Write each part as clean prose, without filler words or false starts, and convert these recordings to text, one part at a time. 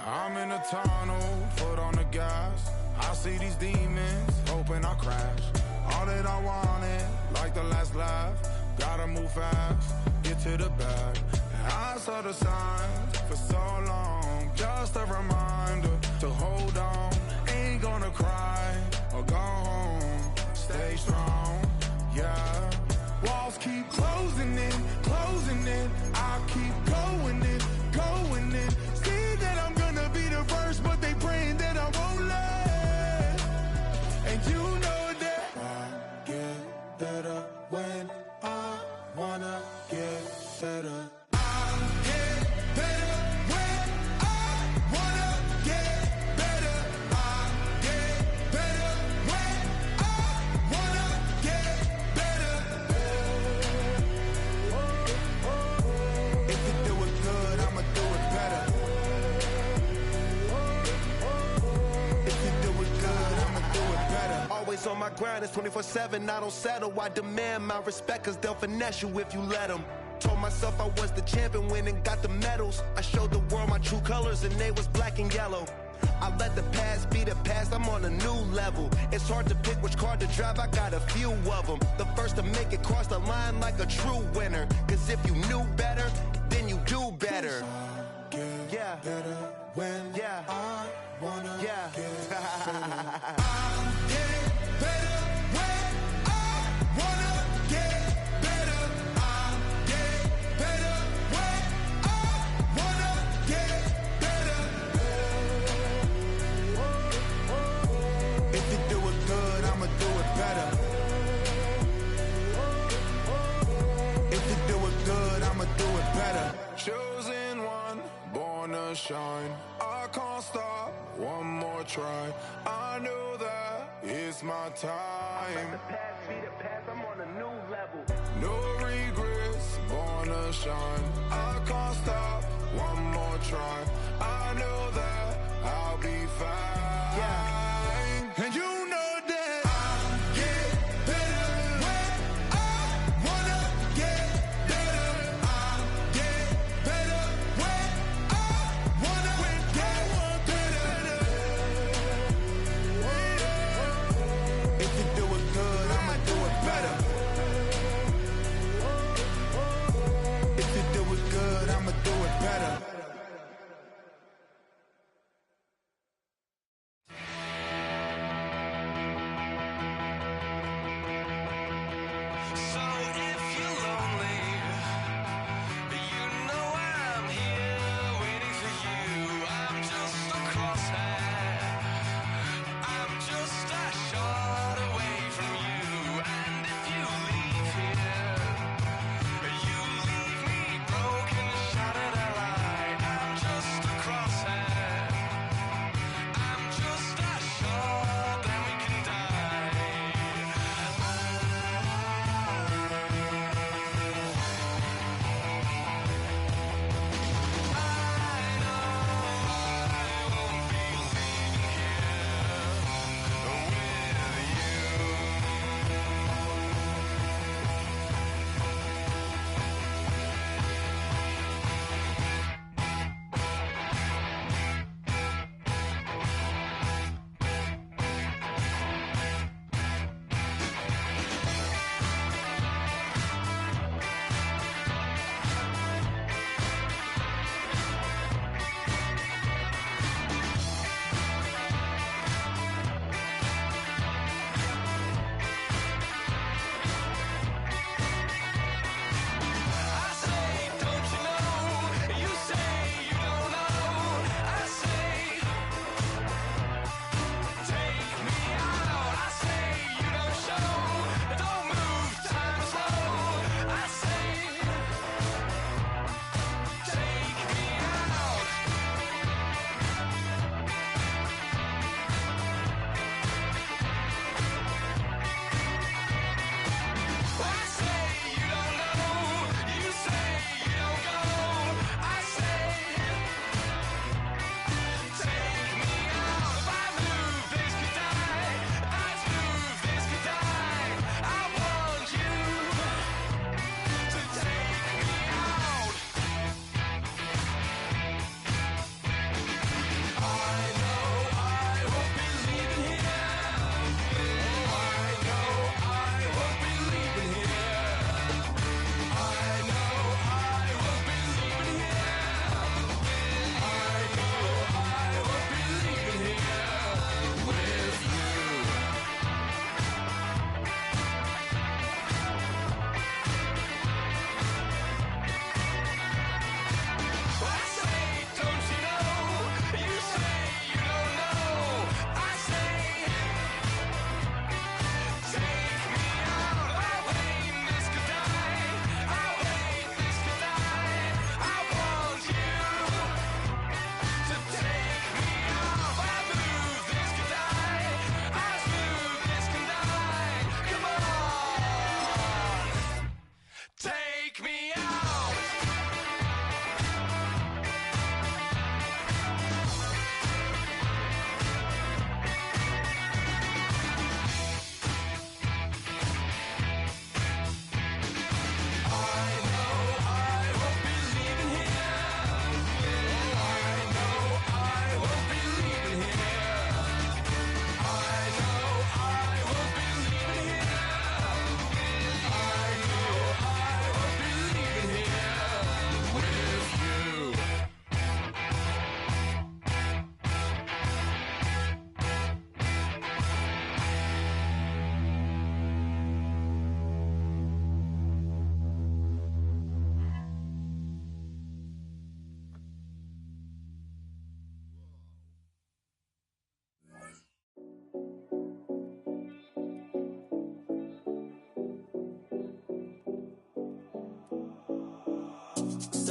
I'm in a tunnel, foot on the gas. I see these demons, hoping I crash. All that I wanted, like the last laugh. Gotta move fast, get to the bag. And I saw the signs for so long. Just a reminder to hold on. Ain't gonna cry or go home. Stay strong, yeah. Walls keep closing in, closing in. I keep going in, going in. See that I'm gonna be the first, but they praying that I won't let. And you know that I get better when I wanna get better. On my grind, it's 24/7, I don't settle. I demand my respect, cause they'll finesse you if you let them. Told myself I was the champion, went and got the medals. I showed the world my true colors and they was black and yellow. I let the past be the past, I'm on a new level. It's hard to pick which car to drive, I got a few of them. The first to make it cross the line like a true winner. Cause if you knew better, then you do better. Yeah, better when I wanna get better. Chosen one, born to shine. I can't stop, one more try. I know that it's my time. The past be the past, I'm on a new level. No regrets, born to shine. I can't stop, one more try. I know that I'll be fine. Yeah. And you know that I get better when I wanna get better. I get better when I wanna get better. If you do it good, I'ma do it better. If you do it good, I'ma do it better.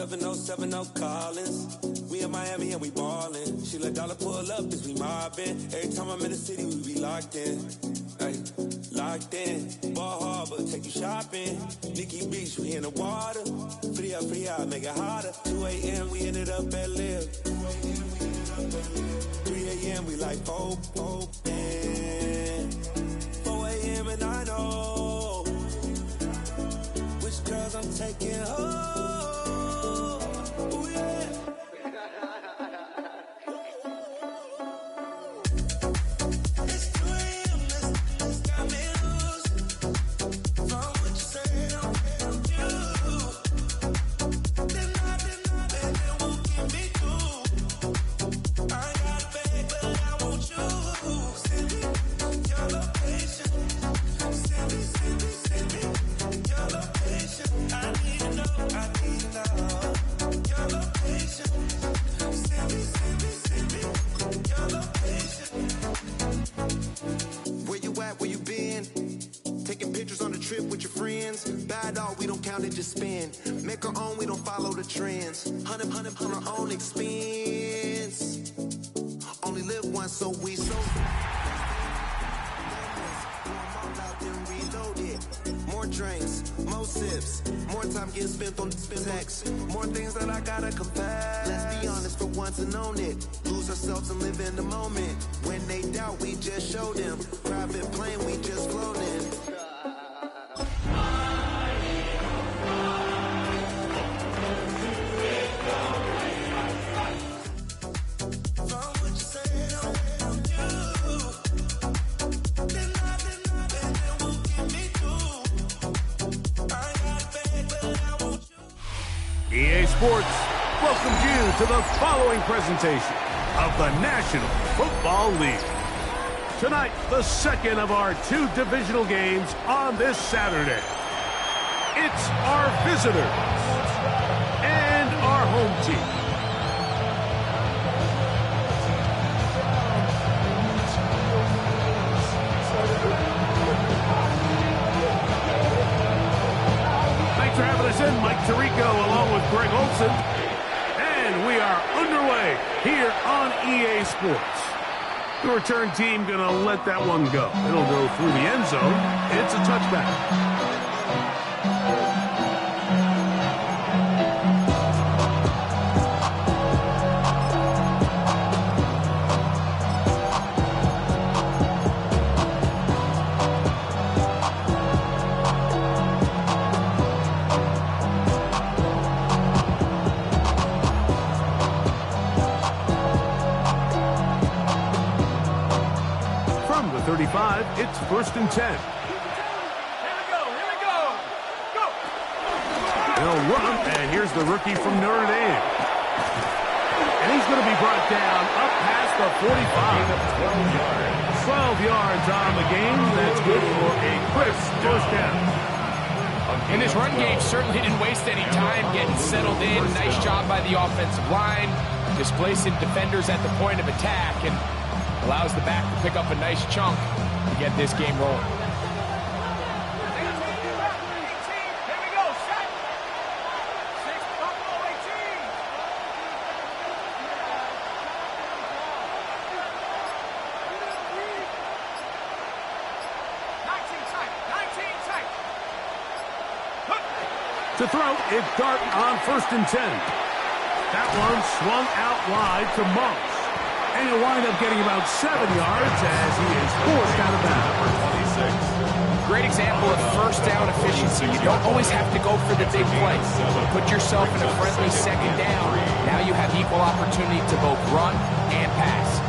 707 Collins. We in Miami and we ballin'. She let dollar pull up as we mobbin'. Every time I'm in the city, we be locked in. Ay, locked in. Ball Harbor, take you shopping. Nikki Beach, we in the water. Free up, make it hotter. 2 a.m. we ended up at Live. 3 a.m. we like Pope, and 4 a.m. and I know which girls I'm taking home. Ooh, yeah. Just spend, make our own, we don't follow the trends. 100 on our own expense. Only live once, so we so out then reload it. More drinks, more sips, more time getting spent on text. More things that I gotta confess. Let's be honest for once and own it. Lose ourselves and live in the moment. When they doubt, we just show them. Private plane, we just flown in. EA Sports welcomes you to the following presentation of the National Football League. Tonight, the second of our 2 divisional games on this Saturday. It's our visitors and our home team. Thanks for having us in, Mike Tirico, along with Greg Olson. And we are underway here on EA Sports. The return team going to let that one go. It'll go through the end zone. It's a touchback. It's 1st and 10. Here we go. Go! They'll run, and here's the rookie from Notre Dame. And he's going to be brought down up past the 45. 12 yards on the game. That's good for a quick first down. And this run game certainly didn't waste any time getting settled in. Nice job by the offensive line, displacing defenders at the point of attack, and allows the back to pick up a nice chunk to get this game rolling. To throw, it's Dart on 1st and 10. That one swung out wide to Moss. And he'll wind up getting about 7 yards as he is forced out of bounds. Great example of first down efficiency. You don't always have to go for the big play. Put yourself in a friendly second down. Now you have equal opportunity to both run and pass.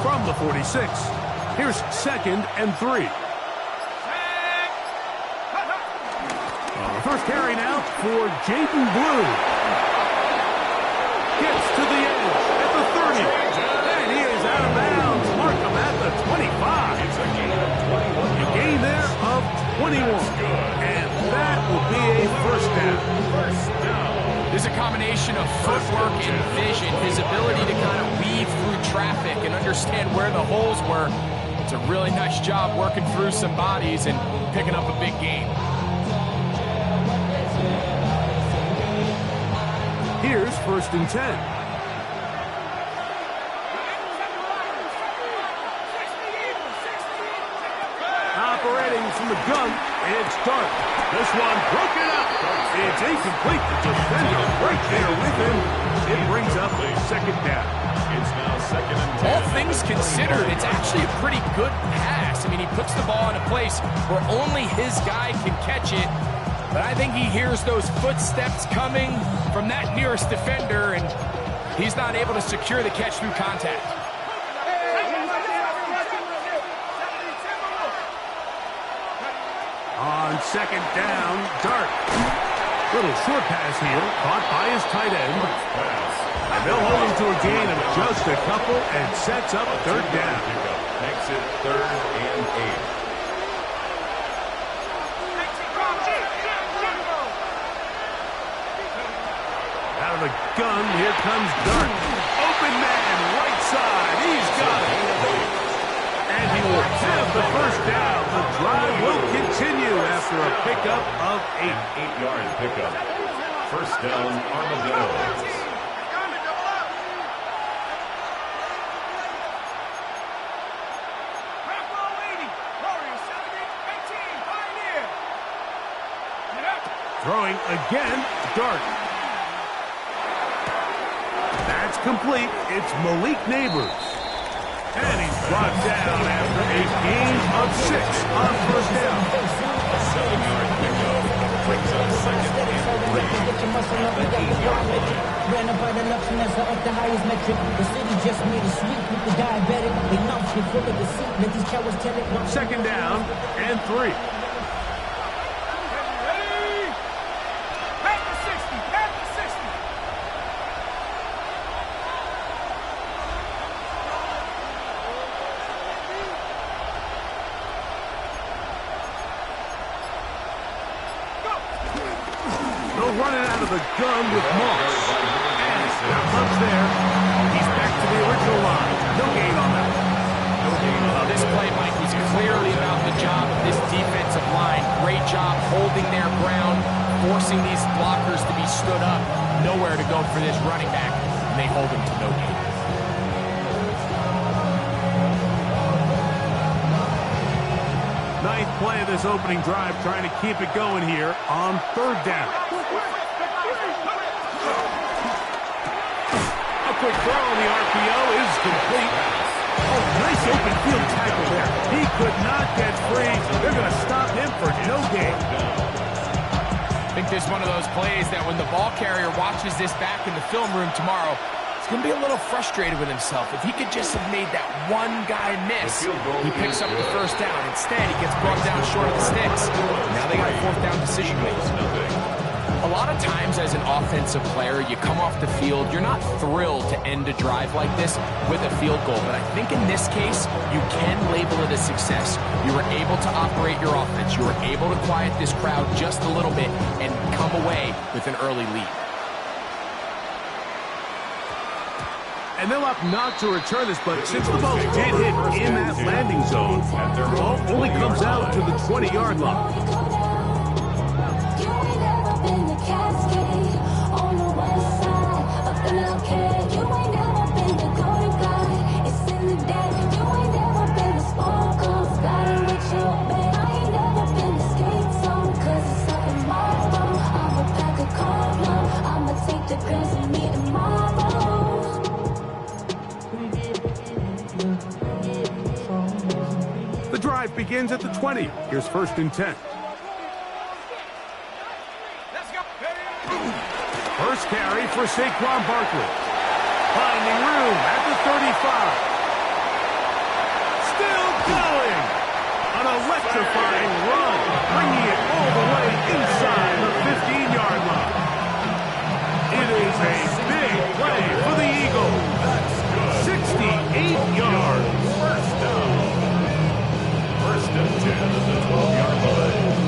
From the 46, here's 2nd and 3. First carry now for Jaden Blue. Gets to the edge at the 30. And he is out of bounds. Mark him at the 25. A gain there of 21. And that that will be a first down. There's a combination of footwork and vision, his ability to kind of weave through traffic and understand where the holes were. It's a really nice job working through some bodies and picking up a big gain. Here's 1st and 10. Operating from the gun, it's Dart. This one broken up. It's incomplete. The defender right there with him. It brings up a 2nd down. It's now 2nd and 10. All things considered, it's actually a pretty good pass. I mean, he puts the ball in a place where only his guy can catch it. But I think he hears those footsteps coming from that nearest defender, and he's not able to secure the catch through contact. On 2nd down, Dart. Little short pass here, caught by his tight end. And they'll hold him to a gain of just a couple and sets up 3rd down. Makes it 3rd and 8. Out of the gun, here comes Dart. Open man, right side, he's got it. And he will have the 1st down. The drive will continue after a pickup of 8. 8-yard pickup. 1st down, Armadillos. Throwing again, Dart. That's complete. It's Malik Neighbors. And he's brought down after a gain of 6 on 1st down. A 7-yard pickup. Brings up 2nd and 3. At the 8-yard line. Ran up by the Luxembourg up the highest metric. The city just made a sweep with the diabetic. They numped it full of deceit. Let these cowards tell it. 2nd down and 3. Running out of the gun with Moss. And not much there. He's back to the original line. No gain on that. No gain. This play, Mike, was clearly about the job of this defensive line. Great job holding their ground, forcing these blockers to be stood up. Nowhere to go for this running back, and they hold him to no gain. Ninth play of this opening drive, trying to keep it going here on 3rd down. A quick throw on the RPO is complete. Oh, nice open field tackle there. He could not get free. They're going to stop him for no gain. I think this is one of those plays that when the ball carrier watches this back in the film room tomorrow, he's going to be a little frustrated with himself. If he could just have made that one guy miss, he picks up the 1st down. Instead, he gets brought down short of the sticks. Now they got a 4th down decision making. A lot of times as an offensive player, you come off the field, you're not thrilled to end a drive like this with a field goal. But I think in this case, you can label it a success. You were able to operate your offense. You were able to quiet this crowd just a little bit and come away with an early lead. And they'll opt not to return this, but since the ball did hit in that landing zone, the ball only comes out to the 20-yard line. The drive begins at the 20. Here's 1st and 10. First carry for Saquon Barkley. Finding room at the 35. Still going. An electrifying run, bringing it all the way inside the 15-yard line. It is a big play for the Eagles. 68 yards. First down. 1st and 10 at the 12-yard line.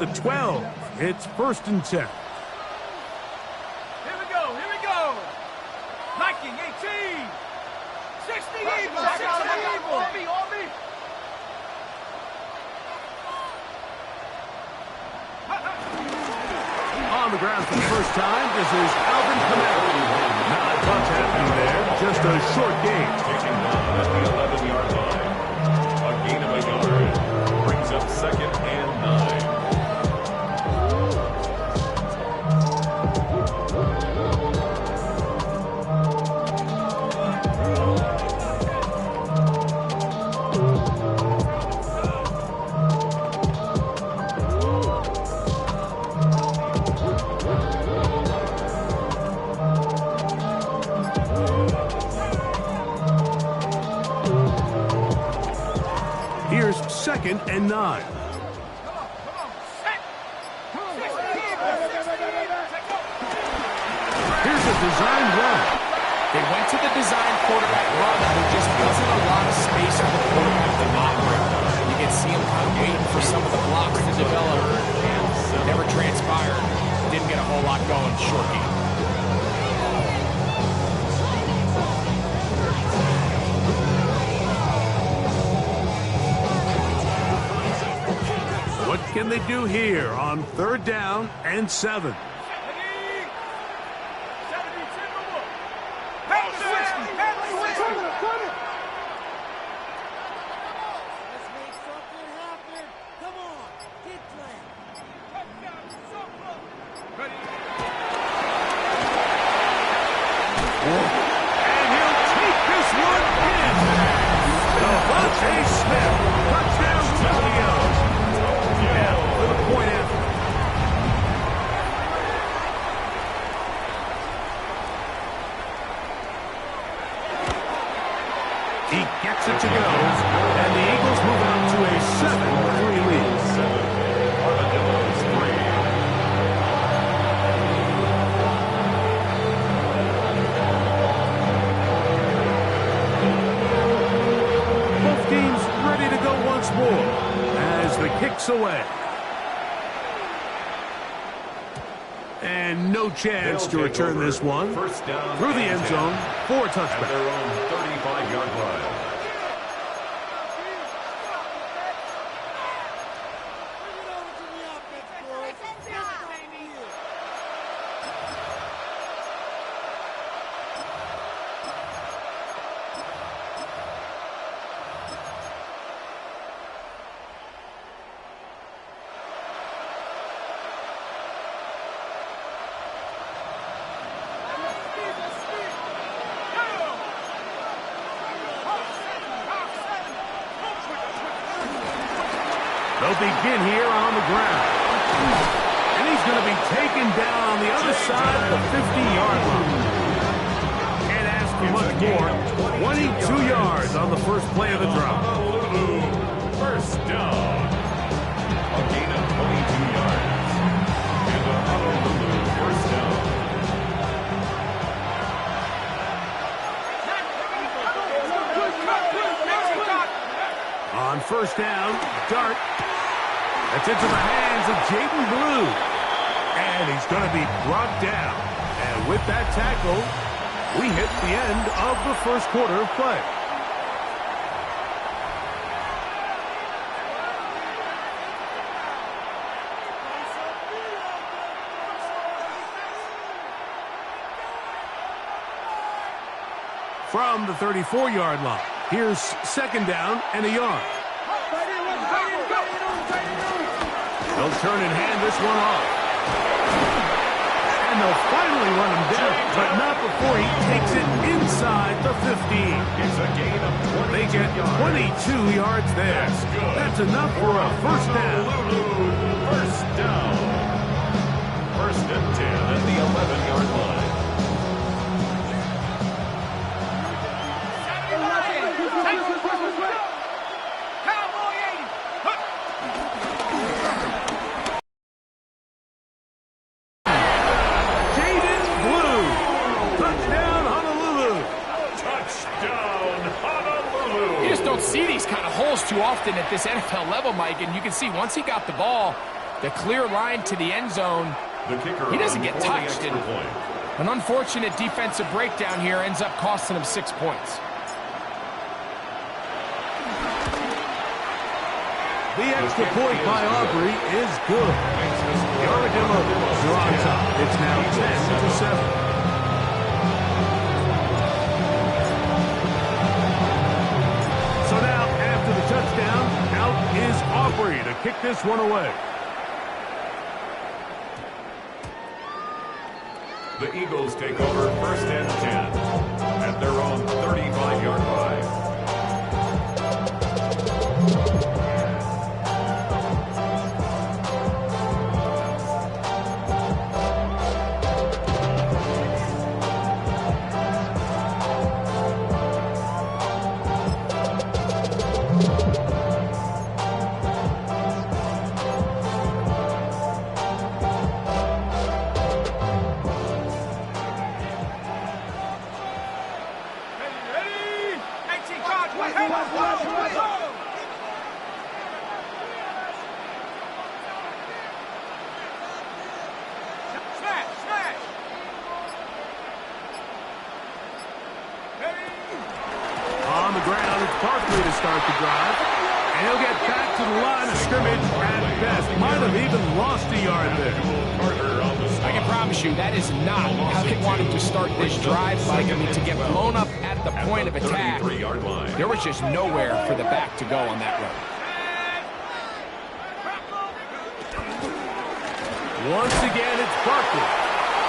the 12. It's 1st and 10. Here we go. Viking 18. 60 Eagles. 60 Eagles. On me. On the ground for the first time, this is Alvin Kamara. Not much happening there, just a short game. Taking down at the 11-yard line. A gain of a yard. Brings up 2nd and 9. Here's 2nd and 9. Here's a design run. They went to the design quarterback run, and there just wasn't a lot of space for the quarterback to operate. You can see him kind of waiting for some of the blocks to develop, and never transpired. Didn't get a whole lot going. Short game. What can they do here on 3rd down and 7? And he'll take this one in. Devontae Smith, touchdown Tokyo. Yeah, for the point after. He gets it to go, and the Eagles move out to a 7-3 lead. Armadillos 3. Both teams ready to go once more as the kick's away. And no chance to return this one. First down Through the end zone for a touchback. at their own 35-yard line. They'll begin here on the ground. And he's going to be taken down on the other side of the 50-yard line. Can't ask for much more. 22 yards on the first play of the drive. First down. A gain of 22 yards. And a Honolulu first down. On first down, Dart. That's into the hands of Jaden Blue. And he's going to be brought down. And with that tackle, we hit the end of the first quarter of play. From the 34-yard line, here's 2nd down and a yard. They'll turn and hand this one off. And they'll finally run him down, but not before he takes it inside the 15. It's a gain of 22 They get 22 yards there. That's enough for a first down. First down. 1st and 10 at the 11-yard line. See these kind of holes too often at this NFL level, Mike, and you can see once he got the ball, The clear line to the end zone. The kicker He doesn't get for the touched. extra point. An unfortunate defensive breakdown here ends up costing him 6 points. The extra point by Aubrey is good. The Armadillos are on top. It's now 10-7. So now, after the touchdown, out is Aubrey to kick this one away. The Eagles take over 1st and 10 at their own 35-yard line. On the ground, it's Barkley to start the drive. And he'll get back to the line of scrimmage at best. Might have even lost a yard there. I can promise you that is not how they wanted to start this drive, Mike. I mean, to get blown up at the point of attack, there was just nowhere for the back to go on that run. Once again, it's Barkley.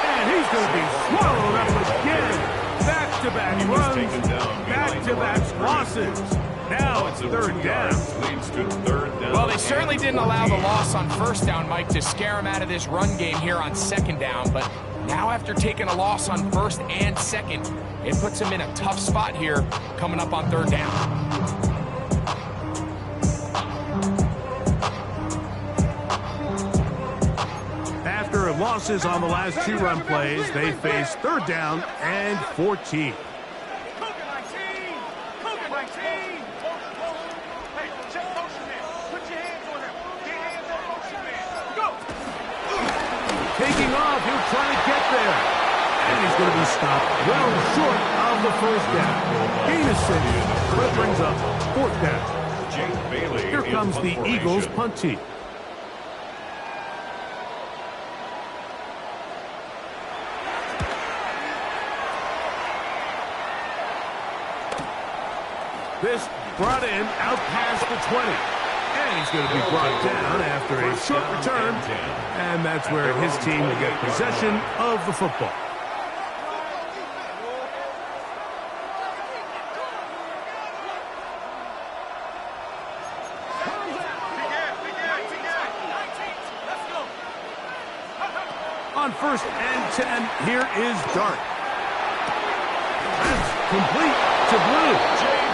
And he's going to be swallowed up again. Back-to-back runs, back-to-back losses. Now it's third down. Well, they certainly didn't allow the loss on 1st down, Mike, to scare him out of this run game here on 2nd down. But now after taking a loss on 1st and 2nd, it puts him in a tough spot here coming up on 3rd down. After losses on the last 2 run plays, they face 3rd down and 14. Taking off, he'll try to get there. And he's going to be stopped well short of the 1st down. Gain of 6, but brings up 4th down. Here comes the Eagles punt team. This brought in out past the 20. And he's going to be brought down after a short return. And that's where his team will get possession of the football. On 1st and 10, here is Dart. That's complete to Blue.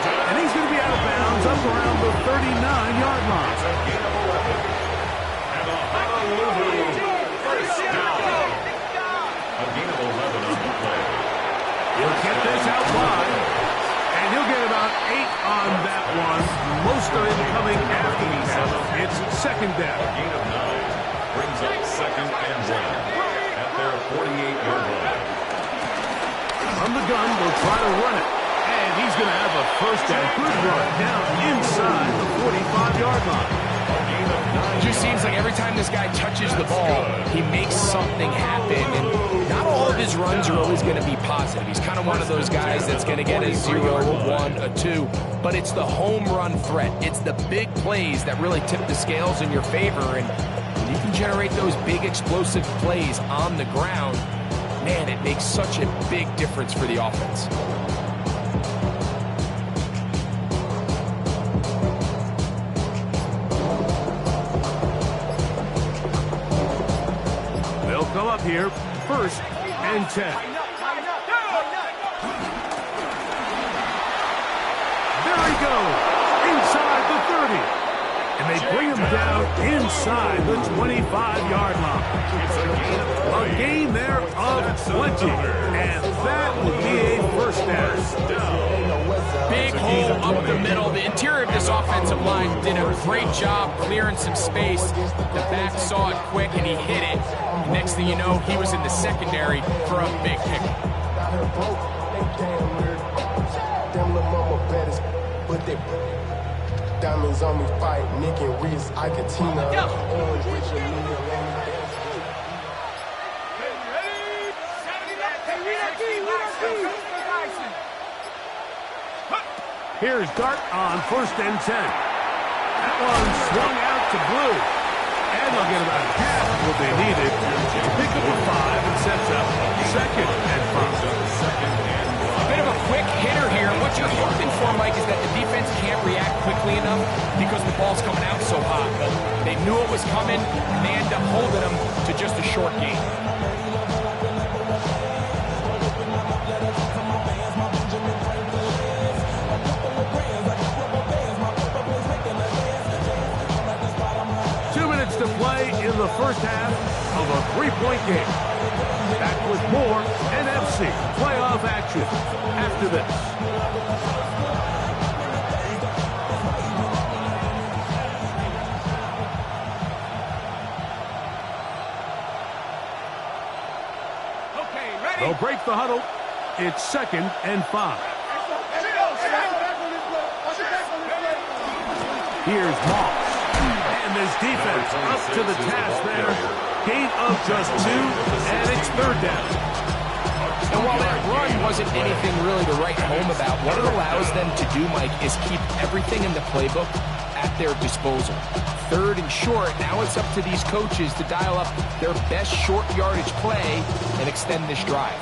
And he's going to be out of bounds up around the 39-yard line. And a Honolulu 1st down. A gain of 11 on the play. He'll get this out wide. And he'll get about 8 on that one. Most of it coming after the catch. It's 2nd down. A gain of 9 brings up 2nd and 1 at their 48-yard line. From the gun, they'll try to run it. And he's going to have a 1st and good run down inside the 45-yard line. It just seems like every time this guy touches the ball, he makes something happen. And not all of his runs are always going to be positive. He's kind of one of those guys that's going to get a 0, a 1, a 2. But it's the home run threat. It's the big plays that really tip the scales in your favor. And when you can generate those big explosive plays on the ground, man, it makes such a big difference for the offense. They'll come up here, 1st and 10. There he goes, inside the 30. And they bring him down inside the 25-yard line. A gain there of 20. And that will be a 1st down. Big hole up the middle. The interior of this offensive line did a great job clearing some space. The back saw it quick, and he hit it. Next thing you know, he was in the secondary for a big pickup. Them little mama betters, but they diamonds on me fight, Nick and Reese, Iketina, Orange, Richard, Here's Dart on 1st and 10. That one swung out to Blue. And they'll get about half what they needed to pick up a 5 and sets up 2nd and 5. A bit of a quick hitter here. What you're hoping for, Mike, is that the defense can't react quickly enough because the ball's coming out so hot. But they knew it was coming, and they end up holding them to just a short game. To play in the first half of a 3-point game. Back with more NFC playoff action after this. Okay, ready? They'll break the huddle. It's 2nd and 5. Here's Moss. And this defense up to the task there. Gain of just 2, and it's 3rd down. And while that run wasn't anything really to write home about, what it allows them to do, Mike, is keep everything in the playbook at their disposal. 3rd and short, now it's up to these coaches to dial up their best short yardage play and extend this drive.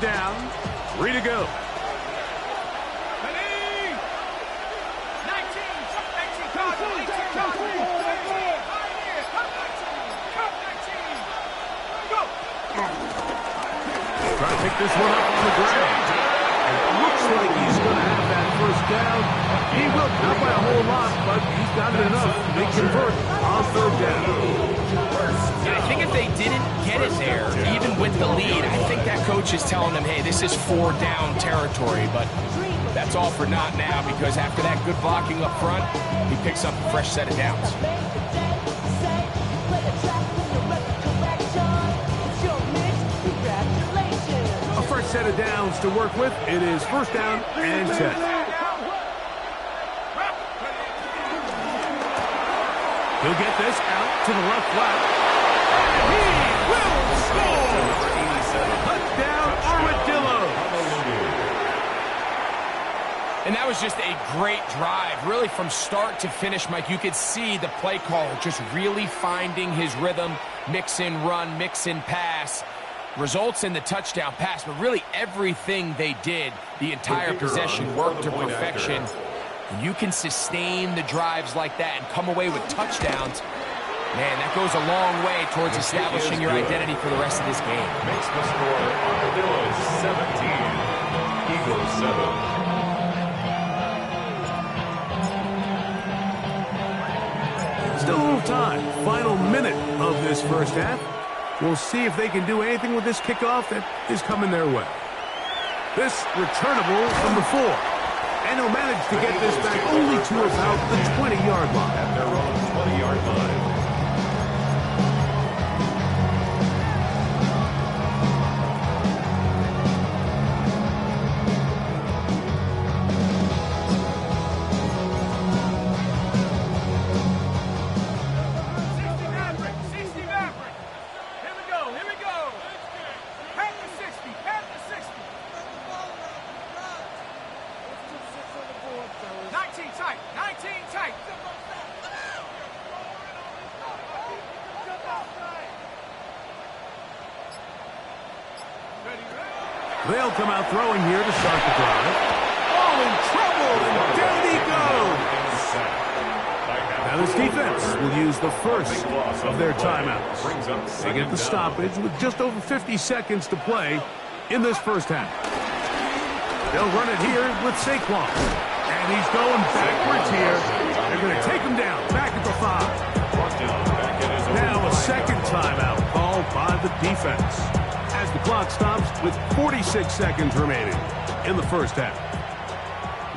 Down, 3 to go. Ready? 19, card, 18, card, 19, go! Try to pick this one up on the ground. It looks like he's going to have that 1st down. He will, not by a whole lot, but he's got it enough to convert on 3rd down. And I think if they didn't get it there, even with the lead, I think that coach is telling them, hey, this is 4 down territory. But that's all for naught now, because after that good blocking up front, he picks up a fresh set of downs. A fresh set of downs to work with. It is 1st down and 10. He'll get this out to the left flat. He will score! Touchdown, Armadillo! And that was just a great drive, really from start to finish, Mike. You could see the play caller just really finding his rhythm, mix in run, mix in pass. Results in the touchdown pass, but really everything they did, the entire possession worked to perfection. And you can sustain the drives like that and come away with touchdowns. Man, that goes a long way towards establishing your identity for the rest of this game. Makes the score Armadillos 17, Eagles 7. Still a little time. Final minute of this first half. We'll see if they can do anything with this kickoff that is coming their way. This returnable from the 4. And he'll manage to get this back only to about the 20-yard line. At their own 20-yard line. They'll come out throwing here to start the drive. Oh, in trouble, and down he goes. Now this defense will use the first of their timeouts. They get the stoppage with just over 50 seconds to play in this first half. They'll run it here with Saquon. And he's going backwards here. the defense as the clock stops with 46 seconds remaining in the first half.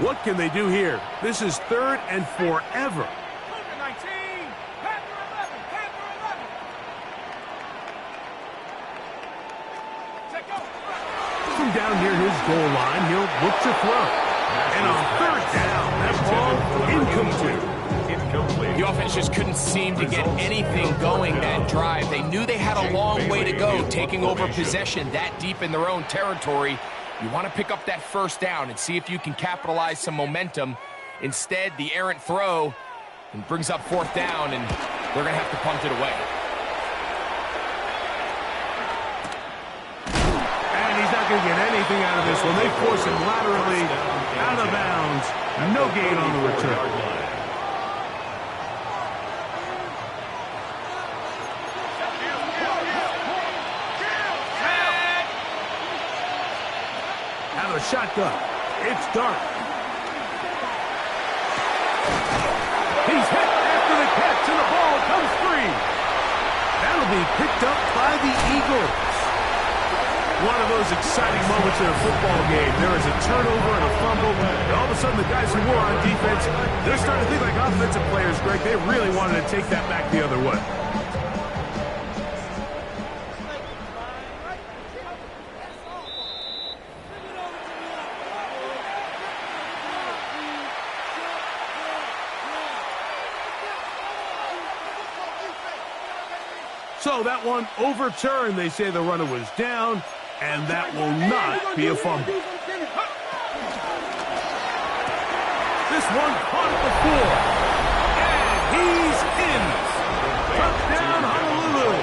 What can they do here? This is 3rd and forever. From down near his goal line, he'll look to throw. And on 3rd down, that ball incomplete. The offense just couldn't seem to get anything going that drive. They knew they had a long way to go, taking over possession that deep in their own territory. You want to pick up that 1st down and see if you can capitalize some momentum. Instead, the errant throw and brings up 4th down, and they're going to have to punt it away. And he's not going to get anything out of this one. They force him laterally out of bounds. No gain on the return. A shotgun. It's dark. He's hit after the catch, and the ball comes free. That'll be picked up by the Eagles. One of those exciting moments in a football game. There is a turnover and a fumble, and all of a sudden the guys who were on defense, they're starting to think like offensive players, Greg. They really wanted to take that back the other way. So that one overturned. They say the runner was down, and that will not be a fumble. This one caught at the 4, and he's in. Touchdown, Honolulu.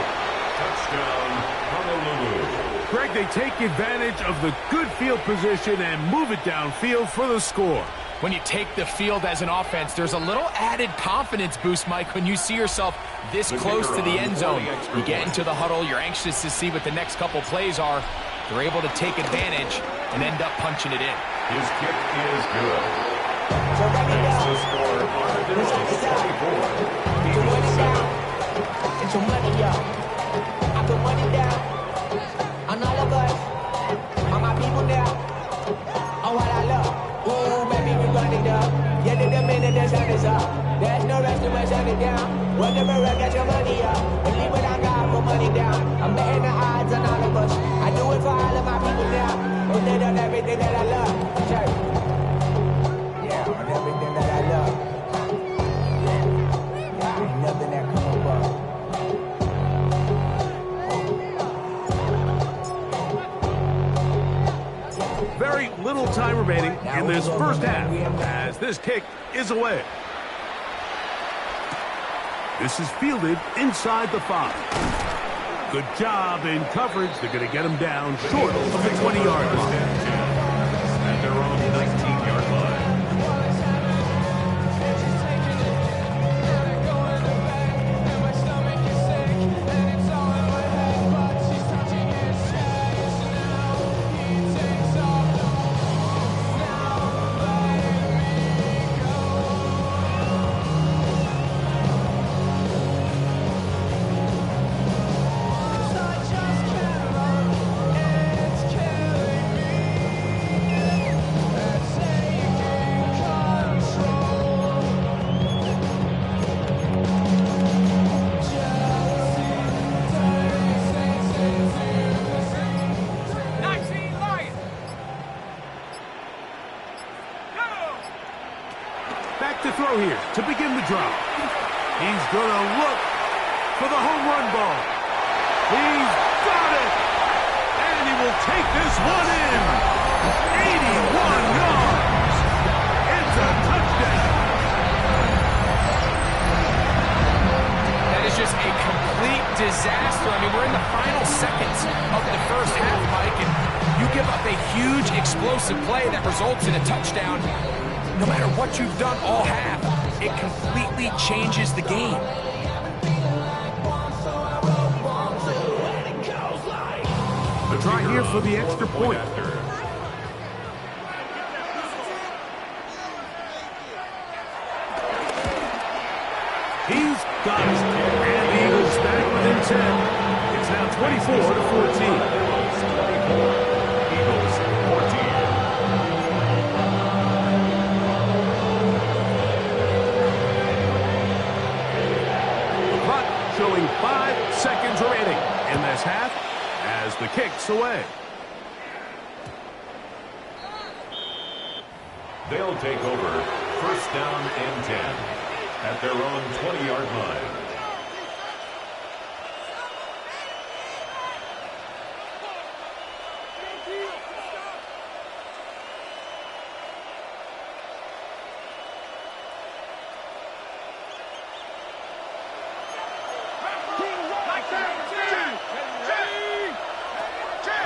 Greg, they take advantage of the good field position and move it downfield for the score. When you take the field as an offense, there's a little added confidence boost, Mike, when you see yourself this close to the end zone. You get into the huddle, you're anxious to see what the next couple plays are. They're able to take advantage and end up punching it in. His kick is good. Makes the score Armadillos 24, Eagles 7. Get your money up. I put money down on all of us, on my people now, on what I love. Ooh, baby, we run it up. Yeah, the minute the sun is up. There's no rest to my shut it down. Whatever, get your money up. Believe what I got, put money down. I'm betting the odds on all of us. I do it for all of my people now. And they done everything that I love. Church. Yeah, on everything that I love. Yeah, ain't nothing that come above. Very little time remaining in this first half as this kick is away. This is fielded inside the 5. Good job in coverage. They're going to get him down short of the 20-yard line. At their own 19-yard line. Here to begin the drive. He's going to look for the home run ball. He's got it! And he will take this one in. 81 yards. It's a touchdown. That is just a complete disaster. I mean, we're in the final seconds of the first half, Mike, and you give up a huge explosive play that results in a touchdown. No matter what you've done all half, it completely changes the game. A try here for the extra point. He's got it. And the Eagles back within 10. It's now 24-14. Eagles 14. The clock showing 5 seconds remaining in this half as the kick's away. They'll take over first down and 10 at their own 20-yard line.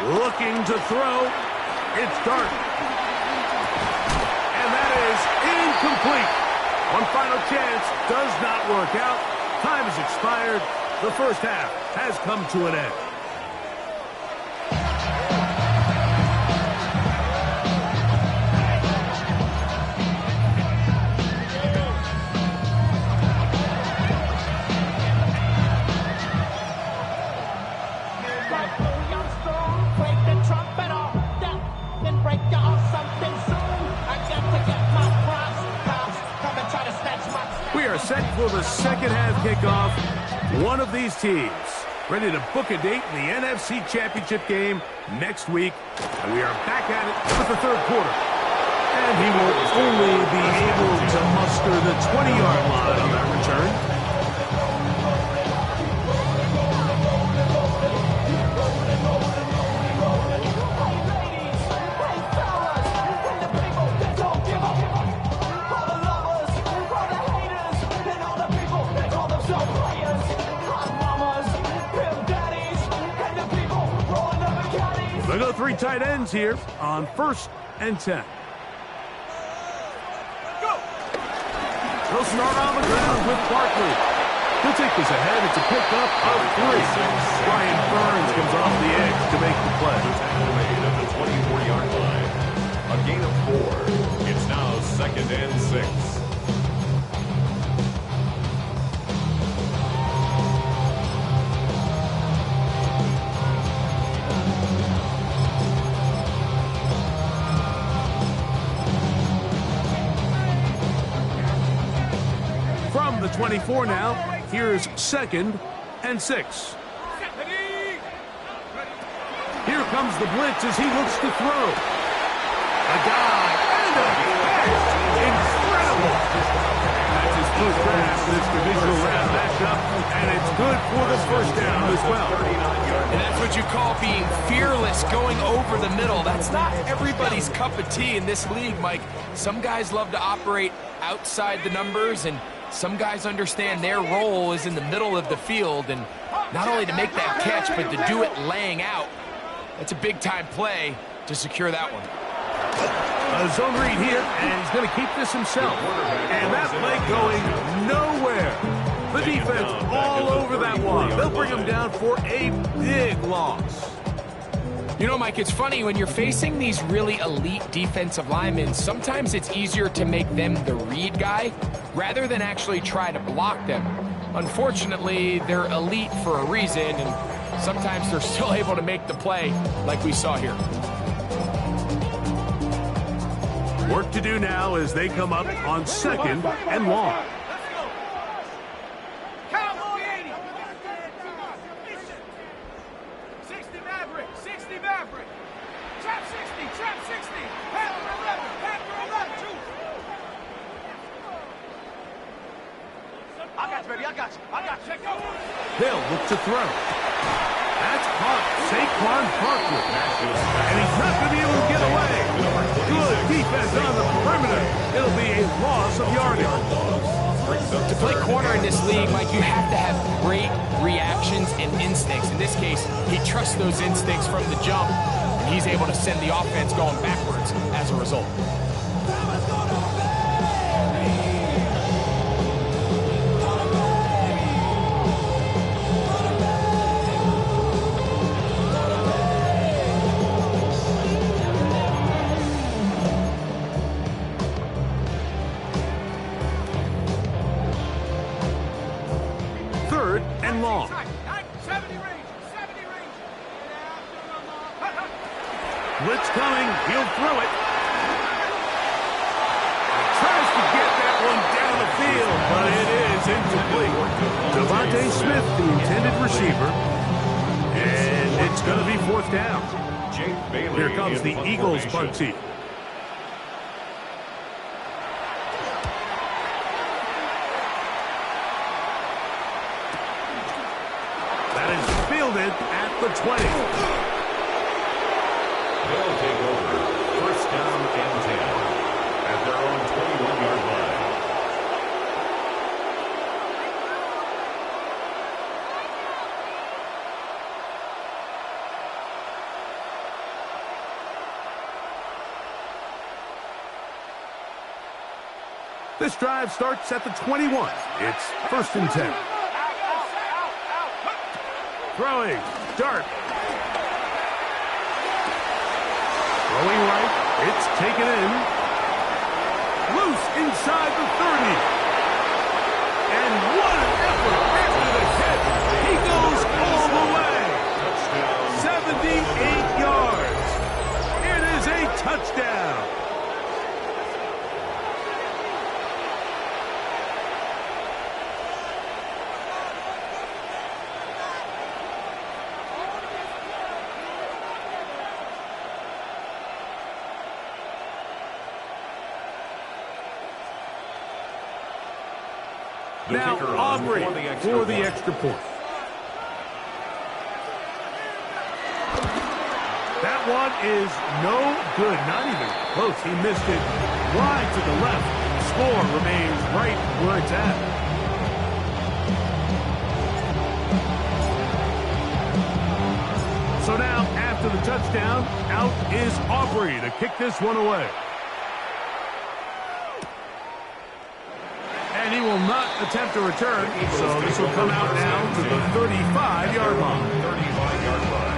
Looking to throw. It's Dart. And that is incomplete. One final chance does not work out. Time has expired. The first half has come to an end. Set for the second half kickoff. One of these teams ready to book a date in the NFC Championship game next week. And we are back at it for the third quarter. And he will only be able to muster the 20-yard line on that return. They go 3 tight ends here on 1st and 10. They'll start on the ground with Barkley. He'll take this ahead. It's a pickup of 3. Brian Burns comes off the edge to make the play. At the 24-yard line. A gain of 4. It's now 2nd and 6. From the 24 now, here's 2nd and 6. Here comes the blitz as he looks to throw. A guy and a catch. Incredible. That's his first grab for this divisional round matchup, and it's good for the first down as well. And that's what you call being fearless, going over the middle. That's not everybody's cup of tea in this league, Mike. Some guys love to operate outside the numbers, and some guys understand their role is in the middle of the field, and not only to make that catch, but to do it laying out. That's a big-time play to secure that one. A zone read here, and he's going to keep this himself. And that play going nowhere. The defense all over that one. They'll bring him down for a big loss. You know, Mike, it's funny, when you're facing these really elite defensive linemen, sometimes it's easier to make them the read guy rather than actually try to block them. Unfortunately, they're elite for a reason, and sometimes they're still able to make the play like we saw here. Work to do now as they come up on 2nd and long. They'll look to throw. That's caught. Saquon Barkley. And he's not going to be able to get away. Good defense on the perimeter. It'll be a loss of yardage. To play corner in this league, Mike, you have to have great reactions and instincts. In this case, he trusts those instincts from the jump, and he's able to send the offense going backwards as a result. Blitz coming. He'll throw it. Tries to get that one down the field, but it is incomplete. Devontae Smith, the intended receiver. And it's going to be 4th down. Here comes the Eagles punt team. That is fielded at the 20. They'll take over 1st down and 10 at their own 21-yard line. This drive starts at the 21. It's 1st and 10. Throwing. Dart. Throwing right. It's taken in. Loose inside the 30. And what an effort after the hit. He goes all the way. 78 yards. It is a touchdown. Now Aubrey for the extra point. That one is no good, not even close. He missed it wide to the left. The score remains right where it's at. So now, after the touchdown, out is Aubrey to kick this one away. And he will not attempt a return, so this will come out now to the 35-yard line. 35-yard line.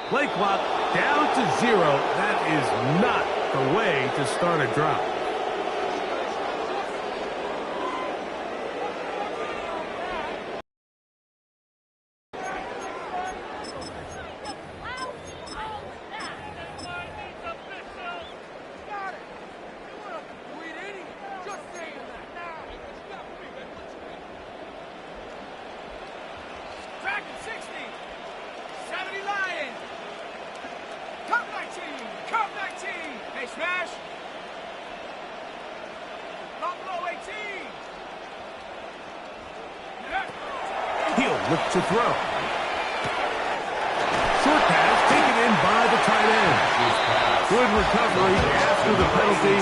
Play clock down to 0. That is not the way to start a drive. Look to throw. Short pass taken in by the tight end. Good recovery after the penalty.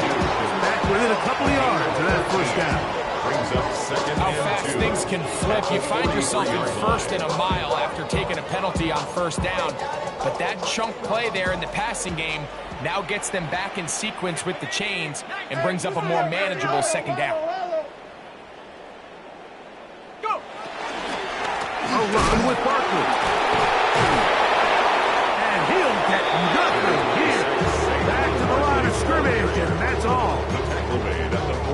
Back within a couple of yards of that 1st down. How fast things can flip. You find yourself in 1st and a mile after taking a penalty on 1st down. But that chunk play there in the passing game now gets them back in sequence with the chains and brings up a more manageable 2nd down. A run with Barkley. And he'll get nothing here. Back to the line of scrimmage, and that's all.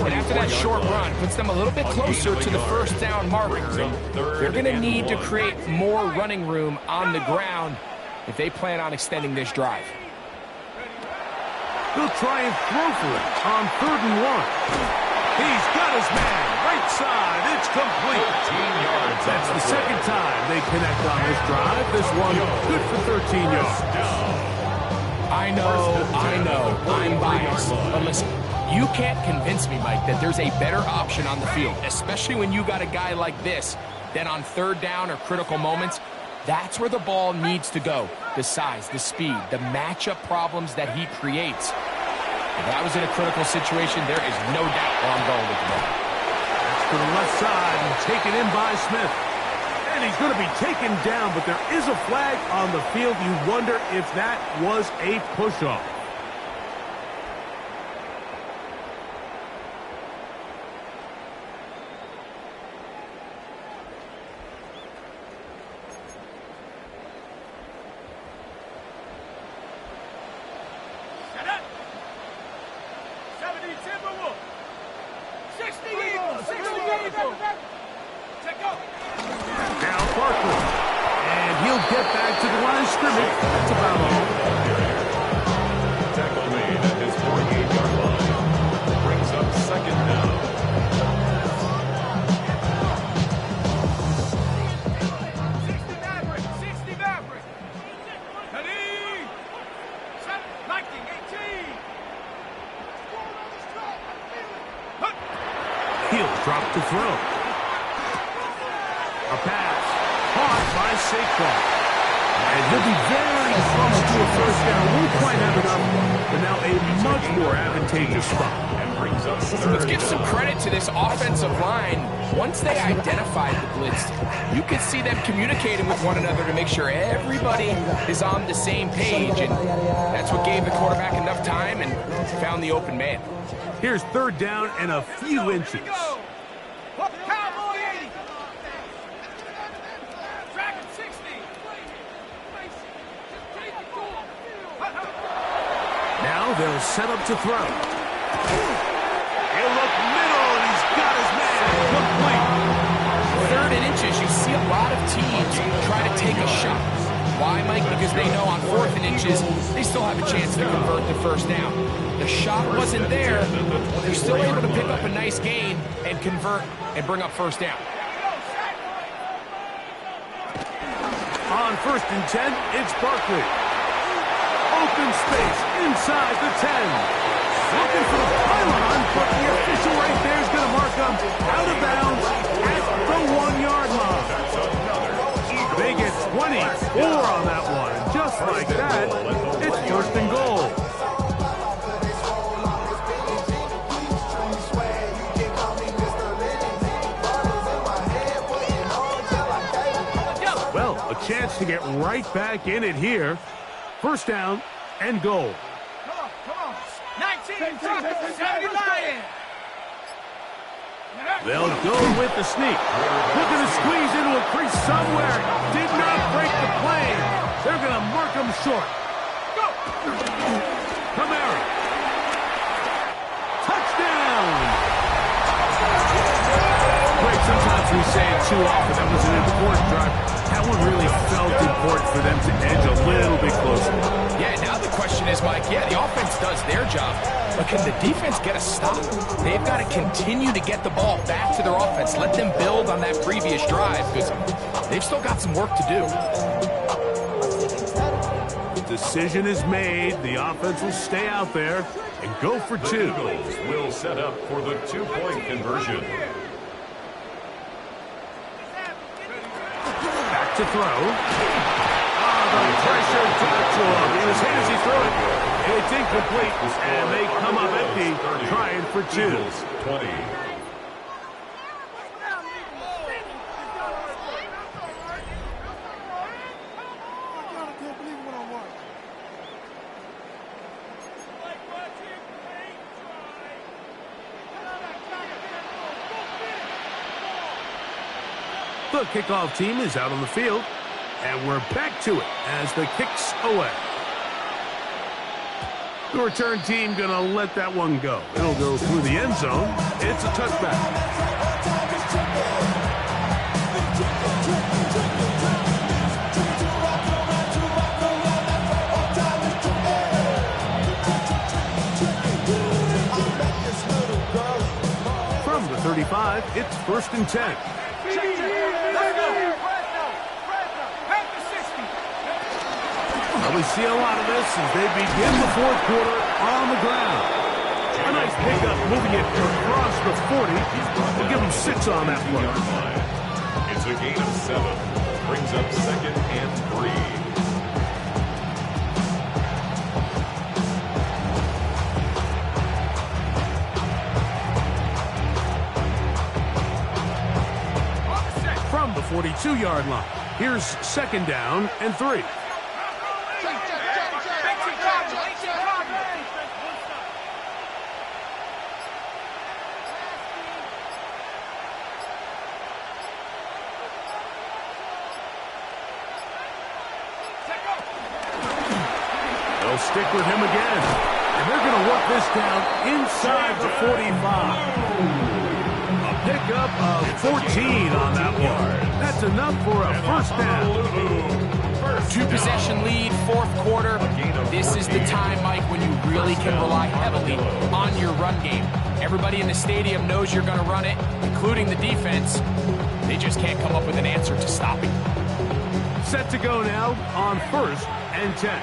And after that short run, puts them a little bit closer to the 1st down marker. They're going to need to create more running room on the ground if they plan on extending this drive. They'll try and throw for it on 3rd and 1. He's got his man. Right side, it's complete. 13 yards. That's the 2nd time they connect on this drive. This one good for 13 yards. I know, I'm biased. But listen, you can't convince me, Mike, that there's a better option on the field, especially when you got a guy like this, that on 3rd down or critical moments That's where the ball needs to go. The size, the speed, the matchup problems that he creates. If that was in a critical situation, there is no doubt where I'm going with the ball. That's to the left side and taken in by Smith. And he's going to be taken down, but there is a flag on the field. You wonder if that was a push-off. Now Barkley, and he'll get back to the line of scrimmage. That's about all. Tackle made at his 48-yard line. Brings up second down. He'll drop to throw. A pass caught by Saquon. And he'll be very close to a first down. Won't quite have enough, but now a much more advantageous spot. Let's give some credit to this offensive line. Once they identified the blitz, you could see them communicating with one another to make sure everybody is on the same page. And that's what gave the quarterback enough time and found the open man. Here's third down and a few inches. Now they'll set up to throw. He'll look middle, and he's got his man complete. Third and inches, you see a lot of teams try to take a shot. Why, Mike? Because they know on fourth and inches, they still have a chance to convert the first down. The shot wasn't there, but they're still able to pick up a nice gain and convert and bring up first down. On 1st and 10, it's Barkley. Open space inside the 10. Looking for the pylon, but the official right there is going to mark him out of bounds at the 1-yard line. They get 24 on that one. And just like that, it's 1st and goal. Well, a chance to get right back in it here. First down and goal. Come on. 19, 70 Lions. They'll go with the sneak. Looking to squeeze into a crease somewhere. Did not break the plane. They're going to mark him short. Go. Kamara. Touchdown. Great, sometimes we say it too often. That was an important drive. That one really felt important for them to edge a little bit closer. Yeah, now the question is, Mike, the offense does their job, but can the defense get a stop? They've got to continue to get the ball back to their offense. Let them build on that previous drive, because they've still got some work to do. The decision is made. The offense will stay out there and go for two. The Eagles will set up for the two-point conversion. Back to throw. The pressure got to him. He was hit as he threw it. It's incomplete, and they come up empty, trying for two. 20. The kickoff team is out on the field, and we're back to it as the kick's away. The return team going to let that one go. It'll go through the end zone. It's a touchback. From the 35, it's 1st and 10. We see a lot of this as they begin the 4th quarter on the ground. A nice pickup, moving it across the 40. We'll give them 6 on that play. It's a gain of 7. brings up 2nd and 3. From the 42-yard line, here's 2nd down and 3. They'll stick with him again, and they're going to work this down inside the 45. A pickup of 14 on that one. That's enough for a first down. 2-possession lead, 4th quarter. This is the time, Mike, when you really can rely heavily on your run game. Everybody in the stadium knows you're going to run it, including the defense. They just can't come up with an answer to stop it. Set to go now on 1st and 10.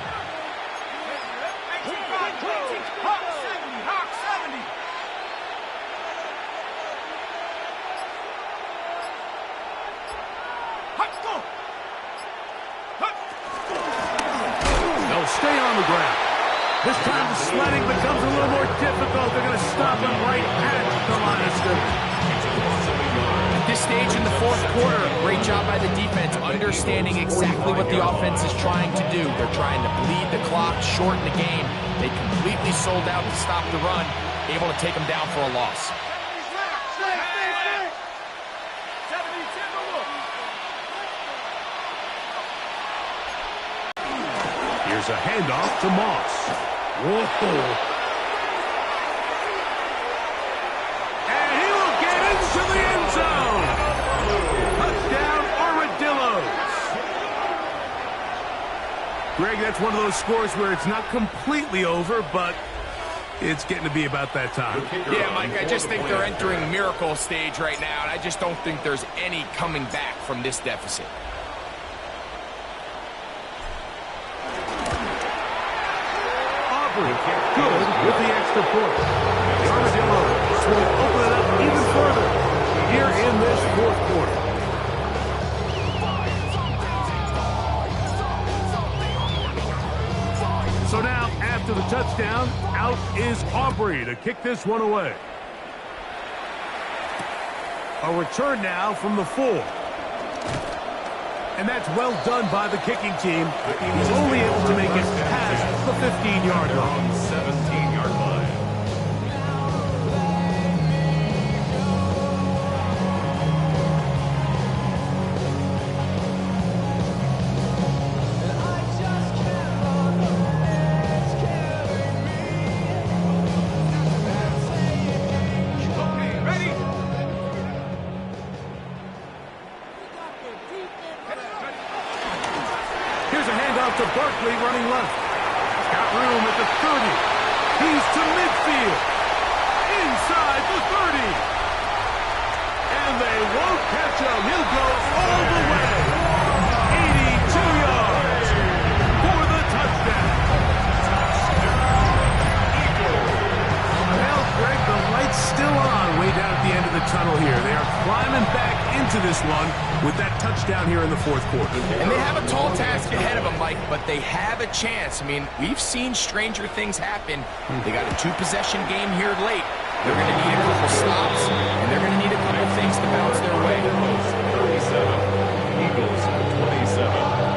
Stay on the ground. This time the sledding becomes a little more difficult. They're going to stop him right at the line of scrimmage. At this stage in the 4th quarter, great job by the defense, understanding exactly what the offense is trying to do. They're trying to bleed the clock, shorten the game. They completely sold out to stop the run, able to take them down for a loss. Here's a handoff to Moss. Whoa. And he will get into the end zone. Touchdown, Armadillos. Greg, that's one of those scores where it's not completely over, but it's getting to be about that time. Yeah, Mike, I just think they're entering miracle stage right now, and I just don't think there's any coming back from this deficit. Good with the extra point. The Armadillos will open it up even further here in this 4th quarter. So now, after the touchdown, out is Aubrey to kick this one away. A return now from the 4. And that's well done by the kicking team. He's only able to make it past the 15-yard line. 17-yard line. To Barkley running left. Got room at the 30. He's to midfield. Inside the 30. And they won't catch him. He'll go all the way. 82 yards for the touchdown. Well, Greg, the light's still on way down at the end of the tunnel here. They are climbing back into this one with that touchdown here in the 4th quarter. And they have a tall task ahead of them, Mike, but they have a chance. I mean, we've seen stranger things happen. They got a 2-possession game here late. They're going to need a couple stops, and they're going to need a couple things to bounce their way. 37, Eagles 27.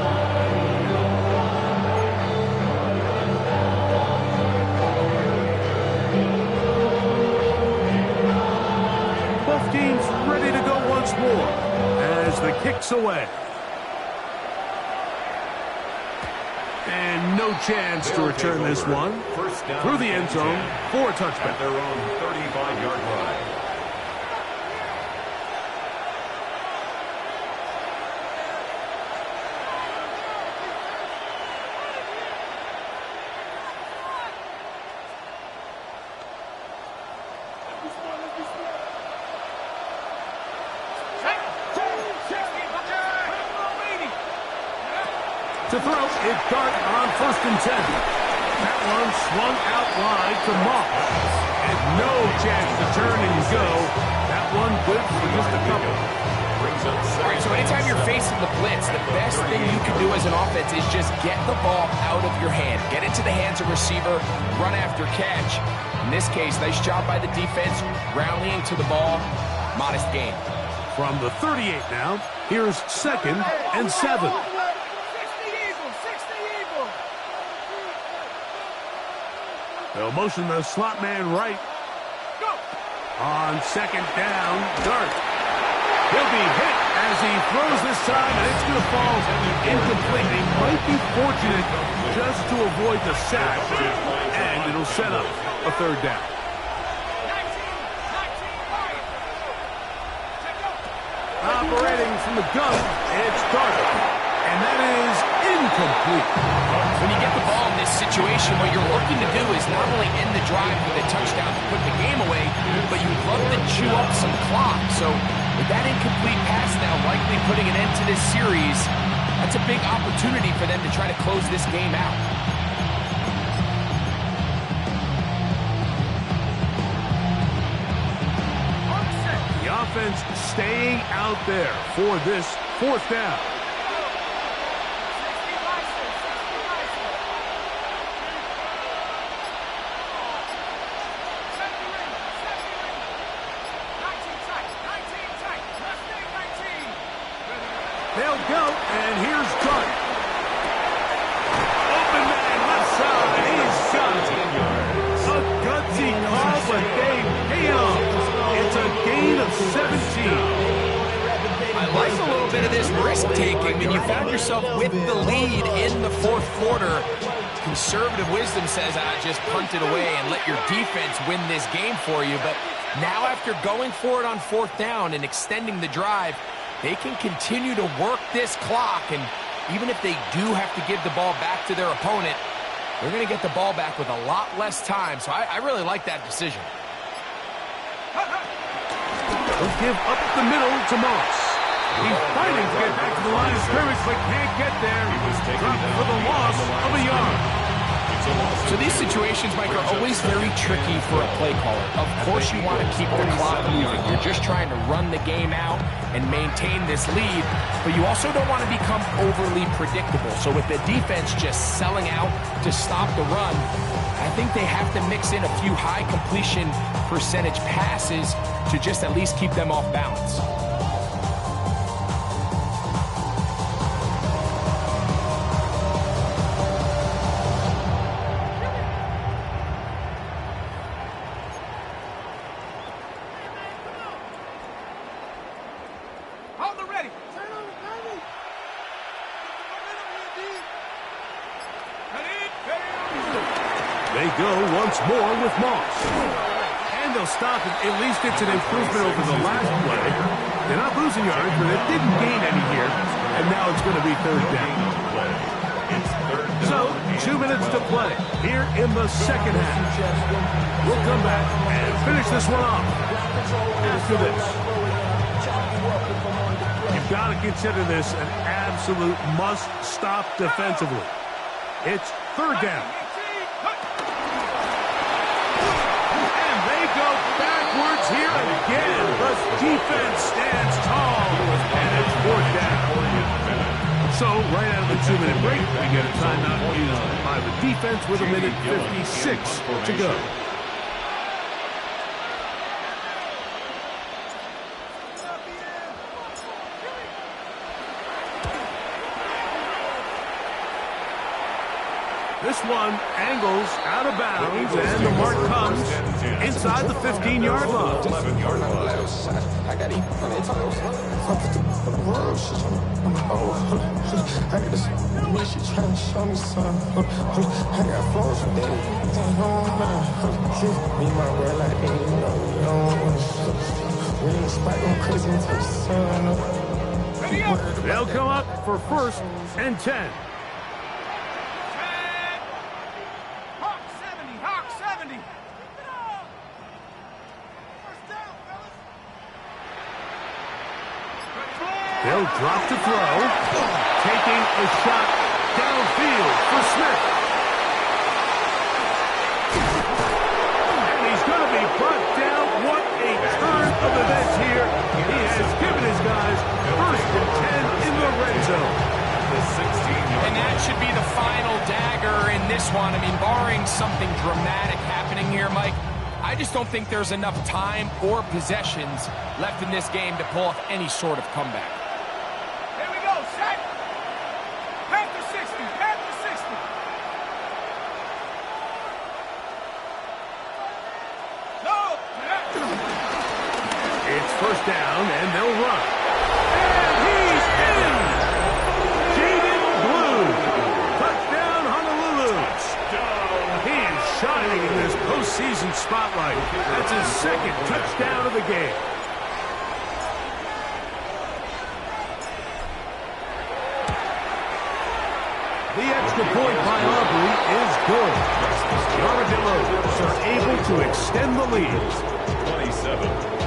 Teams ready to go once more as the kick's away. And no chance to return this one through the end zone for a touchback. At their own 35-yard line. To throw, it's Dart on 1st and 10. That one swung out wide to Moss. And no chance to turn and go. That one good for just a couple. brings up second. All right, so anytime you're facing the blitz, the best thing you can do as an offense is just get the ball out of your hand. Get it to the hands of receiver, run after catch. In this case, nice job by the defense, rallying to the ball. Modest gain. From the 38 now, here's 2nd and 7. 60 Eagles, 60 Eagles. They'll motion the slot man right. Go. On 2nd down, Dart. He'll be hit as he throws this time, and it's going to fall incomplete. He might be fortunate just to avoid the sack, and it'll set up a 3rd down. Operating from the gun, it's Dart, and that is incomplete. When you get the ball in this situation, what you're looking to do is not only end the drive with a touchdown to put the game away, but you'd love to chew up some clock. So with that incomplete pass now likely putting an end to this series, that's a big opportunity for them to try to close this game out. The offense staying out there for this 4th down. They'll go, and here's Dart. Open man, left side, he's shot. A gutsy call, but they pay off. It's a gain of 17. I like a little bit of this risk-taking. When you found yourself with the lead in the 4th quarter, conservative wisdom says, just punt it away and let your defense win this game for you. But now after going for it on 4th down and extending the drive, they can continue to work this clock, and even if they do have to give the ball back to their opponent, they're going to get the ball back with a lot less time. So I really like that decision. They'll give up the middle to Moss. He's fighting to get back to the line of scrimmage, but can't get there. Dropped for the loss of a yard. So these situations, Mike, are always very tricky for a play caller. Of course you want to keep the clock moving. You're just trying to run the game out and maintain this lead, but you also don't want to become overly predictable. So with the defense just selling out to stop the run, I think they have to mix in a few high completion percentage passes to just at least keep them off balance. They go once more with Moss. And they'll stop it. At least it's an improvement over the last play. They're not losing yards, but they didn't gain any here. And now it's going to be 3rd down. So, 2 minutes to play here in the 2nd half. We'll come back and finish this one off after this. You've got to consider this an absolute must-stop defensively. It's 3rd down. Backwards here again. The defense stands tall, and it's 4th down. So, right out of the 2-minute break, we get a timeout used by the defense with 1:56 to go. This one angles out of bounds, and the mark comes inside the 15-yard line. 11-yard line. I got even on it. For the world, she I got this me, she trying to show me something. I got flows from daddy. Me, my world, like, hey, you know, we ain't spike on crazy until the sun. They'll come up for 1st and 10. They'll drop to throw, taking a shot downfield for Smith. And he's going to be brought down. What a turn of events here. He has given his guys something dramatic happening here, Mike. I just don't think there's enough time or possessions left in this game to pull off any sort of comeback. Here we go, set. Half to 60, half to 60. No. It's first down, and they'll run. And he's in! Jaden Blue. Touchdown, Honolulu. He is shining in this postseason spotlight. That's his second touchdown of the game. The extra point by Aubrey is good. The Armadillos are able to extend the lead. 27.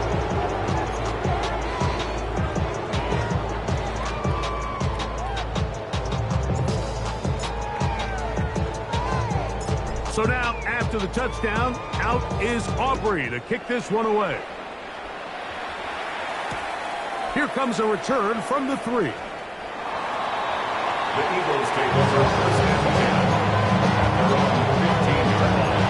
So now, after the touchdown, out is Aubrey to kick this one away. Here comes a return from the 3. The Eagles take over first and 10 at their own 15-yard line.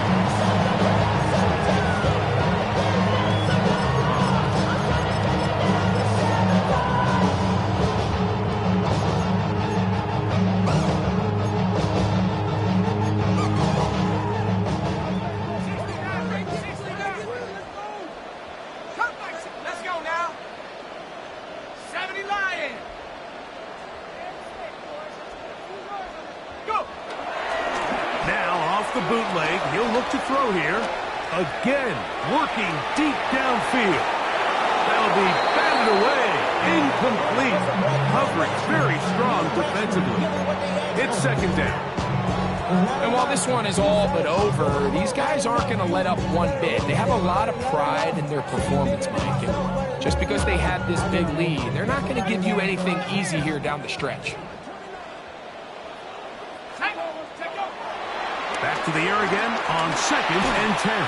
Let's go now. 70 Lions. Go. Now, off the bootleg, he'll look to throw here. Again, working deep downfield. That'll be batted away. Incomplete. Coverage very strong defensively. It's second down. And while this one is all but over, these guys aren't going to let up one bit. They have a lot of pride in their performance, Mike. And just because they have this big lead, they're not going to give you anything easy here down the stretch. Back to the air again on second and 10.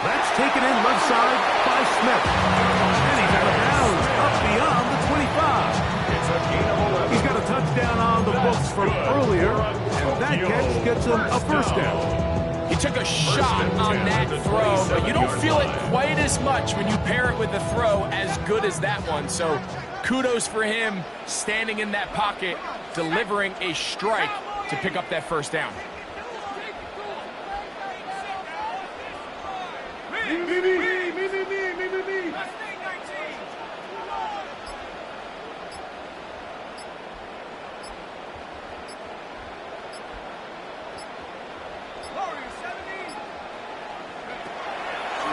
That's taken in left side by Smith. And he's out of bounds up beyond the 25. It's a gain of 11. He's got a touchdown on the books from earlier, and that catch gets him a first down. He took a shot on that throw, but you don't feel it quite as much when you pair it with a throw as good as that one. So kudos for him standing in that pocket, delivering a strike to pick up that first down.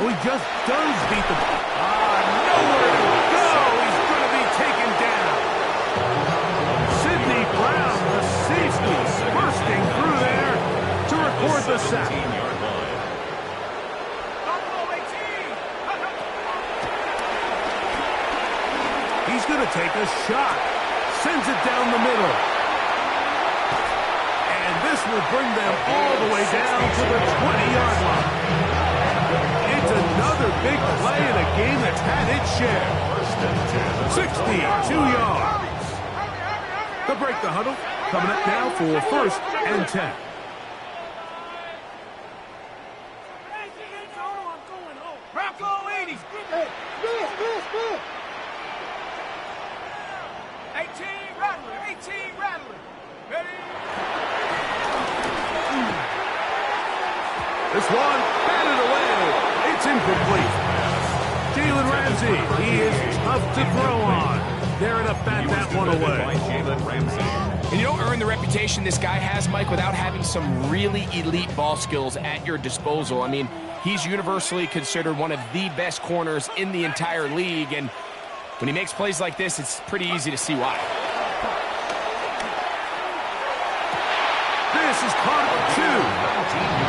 Oh, he just does beat the... nowhere to go! He's going to be taken down. Sidney Brown, the safety, bursting through there to record the sack. 15-yard line. He's going to take a shot. Sends it down the middle. And this will bring them all the way down to the 20-yard line. It's another big play in a game that's had its share. 62 yards. The break the huddle. Coming up now for first and 10. Bronco 80. 18 Rattler. 18 Rattler. Ready? This one batted away. It's incomplete. Jalen Ramsey, he is tough to throw on. They're enough bat that one away. Jalen Ramsey. And you don't earn the reputation this guy has, Mike, without having some really elite ball skills at your disposal. I mean, he's universally considered one of the best corners in the entire league, and when he makes plays like this, it's pretty easy to see why. This is caught at 2.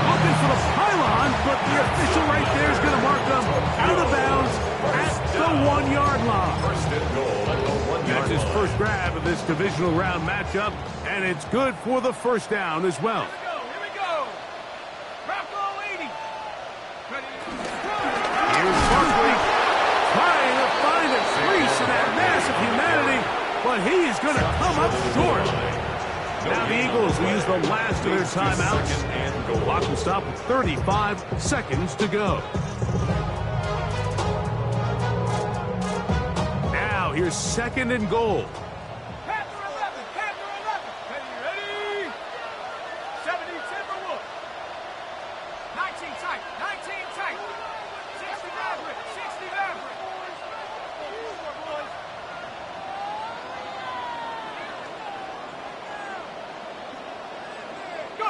Looking for the pylon, but the official right there is going to mark them out of bounds at the 1-yard line. First and goal at the 1-yard line. That's his first grab of this divisional round matchup, and it's good for the first down as well. Here we go. Bronco 80. Ready? Here's Barkley trying to find a crease in that mass of humanity, but he is going to come up short. Now the Eagles will use the last of their timeouts. The clock will stop with 35 seconds to go. Now here's 2nd and goal. Panther 11, Panther 11. Ready? 70 Timberwolves. 19 tight, 19 tight. 60 Maverick, 60 Maverick. Go.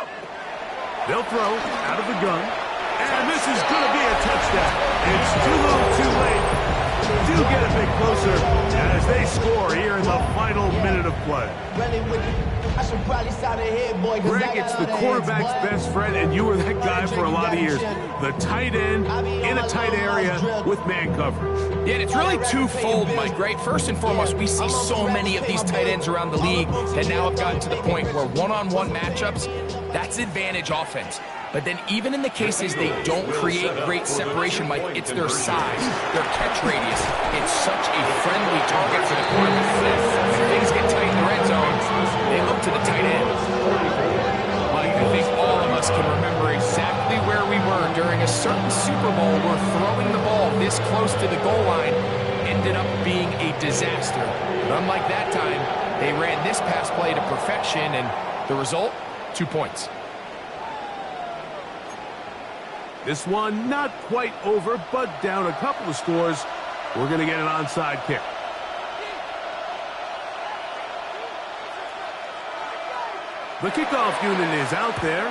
They'll throw out of the gun. And this is going to be a touchdown. It's too little too late. Do get a bit closer as they score here in the final minute of play. Greg, it's the quarterback's best friend, and you were that guy for a lot of years. The tight end in a tight area with man coverage. Yeah, and it's really twofold, Mike, right? First and foremost, we see so many of these tight ends around the league that now have gotten to the point where one-on-one matchups, that's advantage offense. But then even in the cases they don't create great separation, Mike, it's their size, their catch radius. It's such a friendly target for the quarterback. When things get tight in the red zone, they look to the tight end. Mike, I think all of us can remember exactly where we were during a certain Super Bowl where throwing the ball this close to the goal line ended up being a disaster. But unlike that time, they ran this pass play to perfection, and the result, 2 points. This one not quite over, but down a couple of scores. We're going to get an onside kick. The kickoff unit is out there,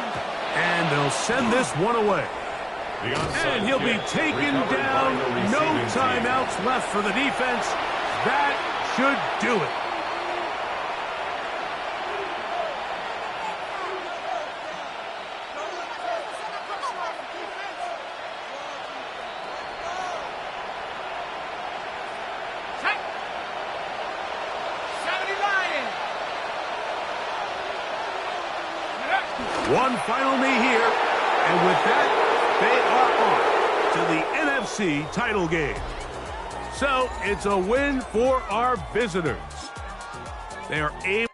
and they'll send this one away. And he'll be taken down. No timeouts left for the defense. That should do it. One final knee here, and with that, they are on to the NFC title game. So it's a win for our visitors. They are able